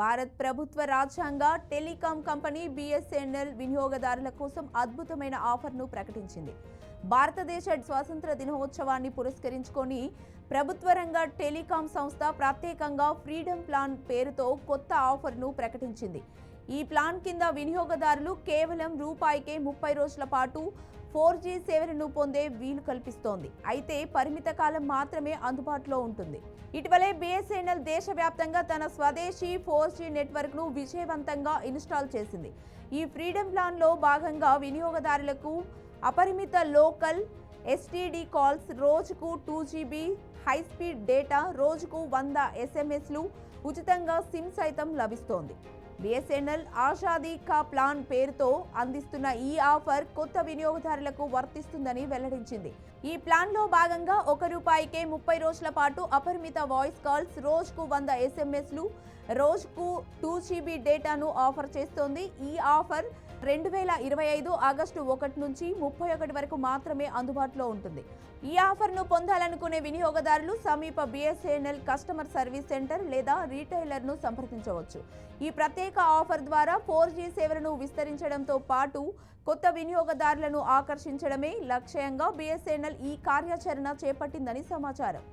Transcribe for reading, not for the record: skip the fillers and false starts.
భారత్ ప్రభుత్వ రాజ్యాంగ telecom company BSNL వినియోగదారుల కోసం అద్భుతమైన ఆఫర్ను ప్రకటించింది. భారతదేశ స్వాతంత్ర దినోత్సవాన్ని పురస్కరించుకొని ప్రభుత్వ రంగ టెలికాం సంస్థ ప్రత్యేకంగా ఫ్రీడమ్ ప్లాన్ పేరుతో కొత్త ఆఫర్ను ప్రకటించింది. ఈ ప్లాన్ కింద వినియోగదారులు కేవలం రూపాయికే 30 రోజుల పాటు 4G సేవలను పొందే వీలు కల్పిస్తోంది. అయితే పరిమిత కాలం మాత్రమే అందుబాటులో ఉంటుంది. ఇటీవలే బిఎస్ఎన్ఎల్ దేశవ్యాప్తంగా తన స్వదేశీ 4G నెట్వర్క్ను విజయవంతంగా ఇన్స్టాల్ చేసింది. ఈ ఫ్రీడమ్ ప్లాన్లో భాగంగా వినియోగదారులకు అపరిమిత లోకల్ ఎస్టీడీ కాల్స్, రోజుకు 2GB హైస్పీడ్ డేటా, రోజుకు 100 SMSలు, ఉచితంగా సిమ్ సైతం లభిస్తోంది. బిఎస్ఎన్ఎల్ ఆజాదీ కా ప్లాన్ పేరుతో అందిస్తున్న ఈ ఆఫర్ కొత్త వినియోగదారులకు వర్తిస్తుందని వెల్లడించింది. ఈ ప్లాన్లో భాగంగా ₹1కే 30 రోజుల పాటు అపరిమిత వాయిస్ కాల్స్, రోజుకు 100 SMSలు, రోజుకు 2GB డేటాను ఆఫర్ చేస్తోంది. ఈ ఆఫర్ 2025 ఆగస్టు 1 నుంచి 31 వరకు మాత్రమే అందుబాటులో ఉంటుంది. ఈ ఆఫర్ను పొందాలనుకునే వినియోగదారులు సమీప బిఎస్ఎన్ఎల్ కస్టమర్ సర్వీస్ సెంటర్ లేదా రీటైలర్ను సంప్రదించవచ్చు. ఈ ప్రత్యేక ఆఫర్ ద్వారా 4G సేవలను విస్తరించడంతో పాటు కొత్త వినియోగదారులను ఆకర్షించడమే లక్ష్యంగా బిఎస్ఎన్ఎల్ ఈ కార్యాచరణ చేపట్టిందని సమాచారం.